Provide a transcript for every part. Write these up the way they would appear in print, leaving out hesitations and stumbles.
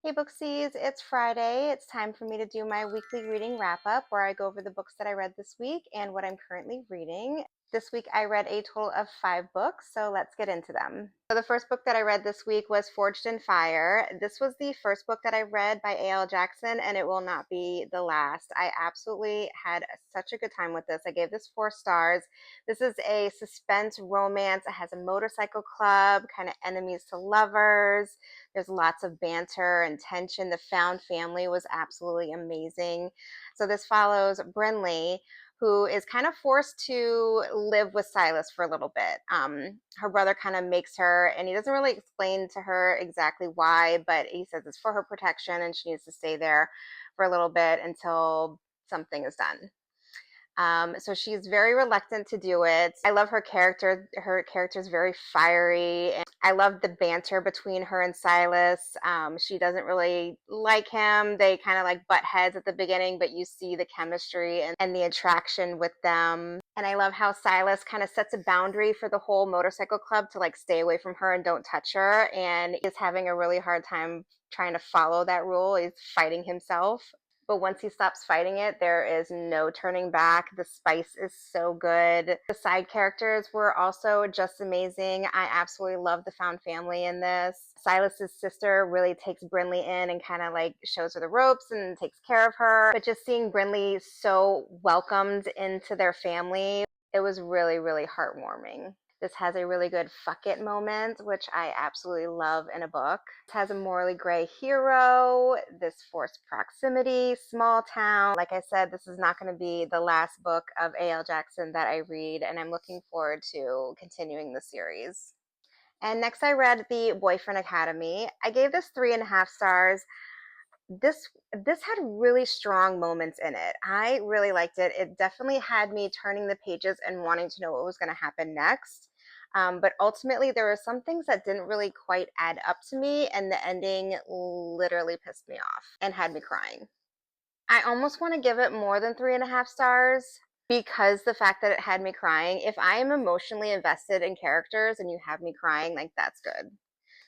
Hey Booksies, it's Friday. It's time for me to do my weekly reading wrap up where I go over the books that I read this week and what I'm currently reading. This week I read a total of 5 books, so let's get into them. So the first book that I read this week was Forged in Fire. This was the first book that I read by A.L. Jackson, and it will not be the last. I absolutely had such a good time with this. I gave this 4 stars. This is a suspense romance. It has a motorcycle club, kind of enemies to lovers. There's lots of banter and tension. The found family was absolutely amazing. So this follows Brinley, who is kind of forced to live with Silas for a little bit. Her brother kind of makes her, and he doesn't really explain to her exactly why, but he says it's for her protection and she needs to stay there for a little bit until something is done. So she's very reluctant to do it. I love her character. Her character is very fiery. And I love the banter between her and Silas. She doesn't really like him. They kind of like butt heads at the beginning, but you see the chemistry and the attraction with them. And I love how Silas kind of sets a boundary for the whole motorcycle club to like stay away from her and don't touch her. And he's having a really hard time trying to follow that rule. He's fighting himself. But once he stops fighting it, there is no turning back. The spice is so good. The side characters were also just amazing. I absolutely love the found family in this. Silas's sister really takes Brinley in and kind of like shows her the ropes and takes care of her. But just seeing Brinley so welcomed into their family, it was really, really heartwarming. This has a really good fuck it moment, which I absolutely love in a book. It has a morally gray hero, this forced proximity, small town. Like I said, this is not going to be the last book of A.L. Jackson that I read, and I'm looking forward to continuing the series. And next I read The Boyfriend Academy. I gave this 3.5 stars. This had really strong moments in it. I really liked it. It definitely had me turning the pages and wanting to know what was going to happen next. But ultimately, there were some things that didn't really quite add up to me, and the ending literally pissed me off and had me crying. I almost want to give it more than 3.5 stars because the fact that it had me crying. If I am emotionally invested in characters and you have me crying, like that's good.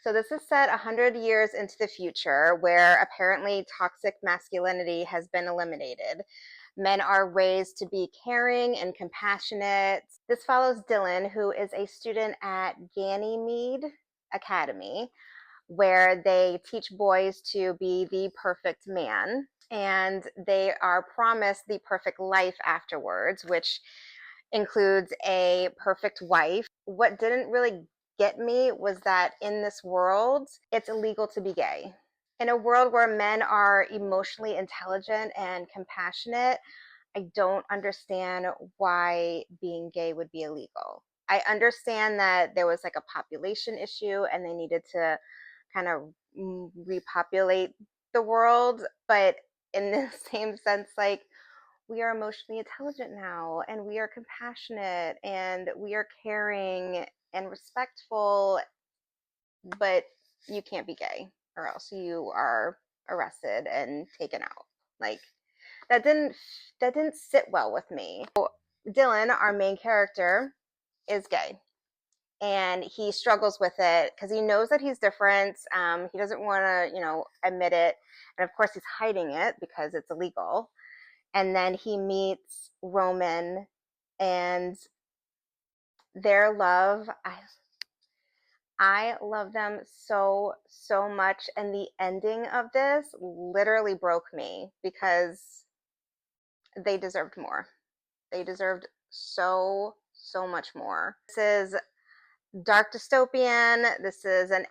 So this is set 100 years into the future where apparently toxic masculinity has been eliminated. Men are raised to be caring and compassionate. This follows Dylan, who is a student at Ganymede Academy, where they teach boys to be the perfect man. And they are promised the perfect life afterwards, which includes a perfect wife. What didn't really get me was that in this world, it's illegal to be gay. In a world where men are emotionally intelligent and compassionate, I don't understand why being gay would be illegal. I understand that there was like a population issue and they needed to kind of repopulate the world, but in the same sense, like we are emotionally intelligent now and we are compassionate and we are caring and respectful, but you can't be gay or else you are arrested and taken out. Like that didn't sit well with me. Dylan, our main character, is gay and he struggles with it because he knows that he's different. He doesn't want to, admit it. And of course, he's hiding it because it's illegal. And then he meets Roman and their love. I love them so, so much. And the ending of this literally broke me because they deserved more. They deserved so, so much more. This is dark dystopian. This is an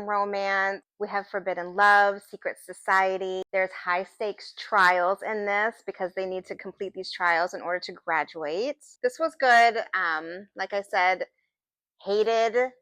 romance. We have forbidden love, secret society. There's high stakes trials in this because they need to complete these trials in order to graduate. This was good. Like I said, hated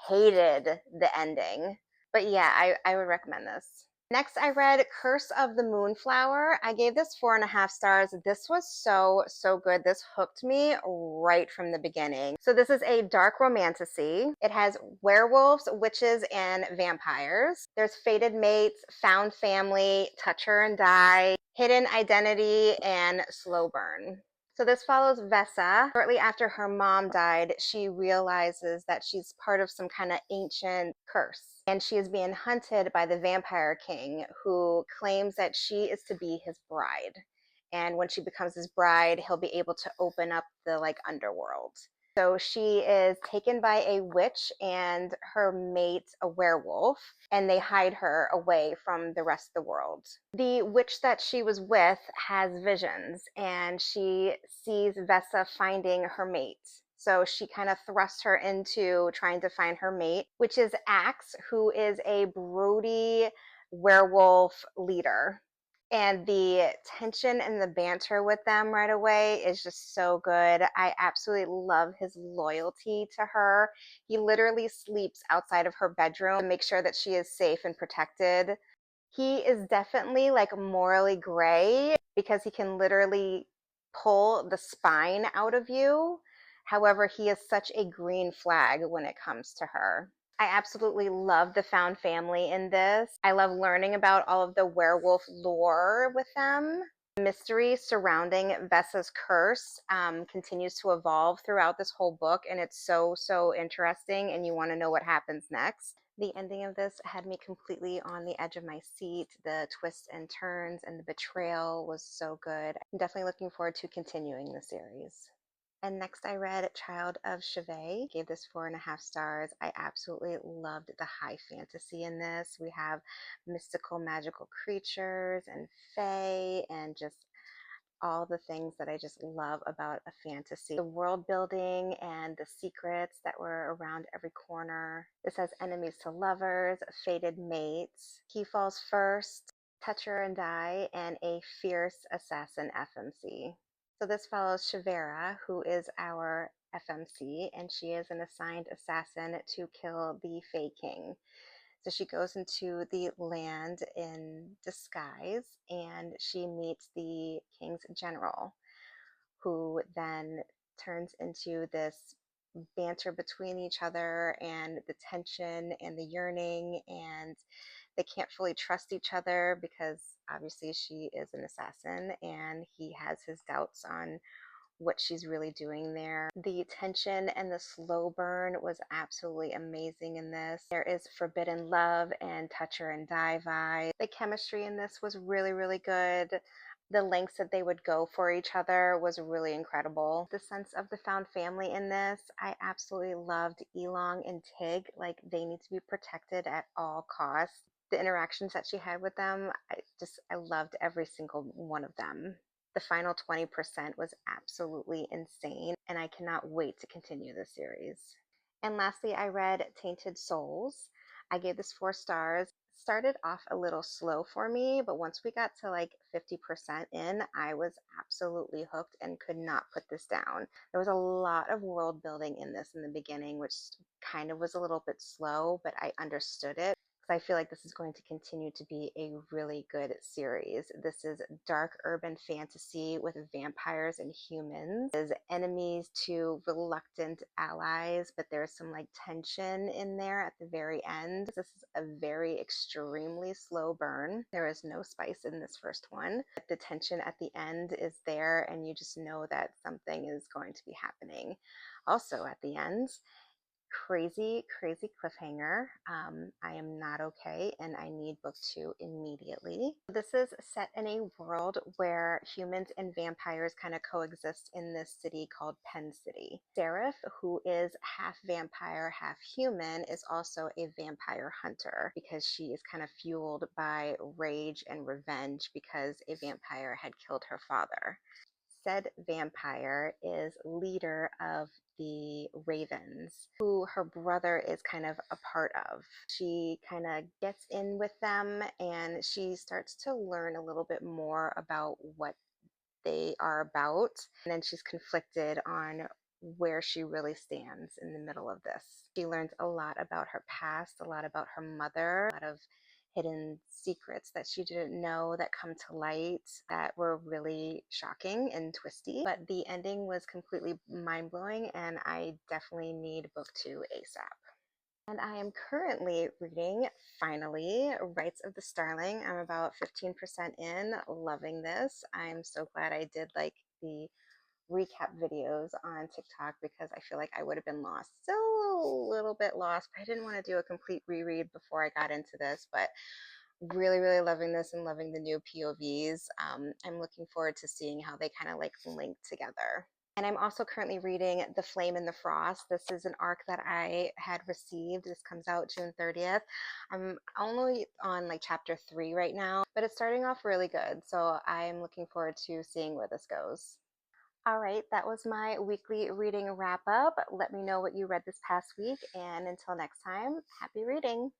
the ending. But yeah, I would recommend this. Next, I read Curse of the Moonflower. I gave this 4.5 stars. This was so, so good. This hooked me right from the beginning. So this is a dark romantasy. It has werewolves, witches, and vampires. There's fated mates, found family, touch her and die, hidden identity, and slow burn. So this follows Vesa. Shortly after her mom died, she realizes that she's part of some kind of ancient curse. And she is being hunted by the vampire king, who claims that she is to be his bride. And when she becomes his bride, he'll be able to open up the underworld. So she is taken by a witch and her mate, a werewolf, and they hide her away from the rest of the world. The witch that she was with has visions, and she sees Vesa finding her mate. So she kind of thrusts her into trying to find her mate, which is Axe, who is a broody werewolf leader. And the tension and the banter with them right away is just so good. I absolutely love his loyalty to her. He literally sleeps outside of her bedroom to make sure that she is safe and protected. He is definitely morally gray because he can literally pull the spine out of you. However, he is such a green flag when it comes to her. I absolutely love the found family in this. I love learning about all of the werewolf lore with them. The mystery surrounding Vesa's curse continues to evolve throughout this whole book, and it's so interesting, and you want to know what happens next. The ending of this had me completely on the edge of my seat. The twists and turns and the betrayal was so good. I'm definitely looking forward to continuing the series. And next I read Child of Chevet. Gave this 4.5 stars. I absolutely loved the high fantasy in this. We have mystical, magical creatures and fae and just all the things that I just love about a fantasy. The world building and the secrets that were around every corner. This has enemies to lovers, fated mates, he falls first, toucher and die, and a fierce assassin FMC. So this follows Shavera, who is our FMC, and she is an assigned assassin to kill the Fae King. So she goes into the land in disguise and she meets the king's general, who then turns into this banter between each other and the tension and the yearning, and they can't fully trust each other because obviously she is an assassin and he has his doubts on what she's really doing there. The tension and the slow burn was absolutely amazing in this. There is forbidden love and toucher and die vibe. The chemistry in this was really good. The lengths that they would go for each other was really incredible. The sense of the found family in this, I absolutely loved Elong and Tig. They need to be protected at all costs. The interactions that she had with them, I loved every single one of them. The final 20% was absolutely insane, and I cannot wait to continue this series. And lastly, I read Tainted Souls. I gave this 4 stars. Started off a little slow for me, but once we got to 50% in, I was absolutely hooked and could not put this down. There was a lot of world building in this in the beginning, which kind of was a little bit slow, but I understood it. I feel like this is going to continue to be a really good series. This is dark urban fantasy with vampires and humans. There's enemies to reluctant allies, but there's some tension in there at the very end. This is a very extremely slow burn. There is no spice in this first one. The tension at the end is there, and you just know that something is going to be happening. Also at the end, crazy cliffhanger. I am not okay and I need book 2 immediately. This is set in a world where humans and vampires kind of coexist in this city called Penn City. Seraph, who is half vampire, half human, is also a vampire hunter because she is kind of fueled by rage and revenge because a vampire had killed her father. Said vampire is leader of the Ravens, who her brother is kind of a part of. She kind of gets in with them and she starts to learn a little bit more about what they are about. And then she's conflicted on where she really stands in the middle of this. She learns a lot about her past, a lot about her mother, a lot of hidden secrets that she didn't know that come to light that were really shocking and twisty. But the ending was completely mind-blowing, and I definitely need book 2 ASAP. And I am currently reading, finally, Rights of the Starling. I'm about 15% in, loving this. I'm so glad I did the recap videos on TikTok because I feel like I would have been lost. Still a little bit lost, but I didn't want to do a complete reread before I got into this. But really, really loving this and loving the new POVs. I'm looking forward to seeing how they kind of like link together. And I'm also currently reading The Flame and the Frost. This is an arc that I had received. This comes out June 30th. I'm only on like chapter 3 right now, but it's starting off really good. So I'm looking forward to seeing where this goes. All right, that was my weekly reading wrap up. Let me know what you read this past week. And until next time, happy reading.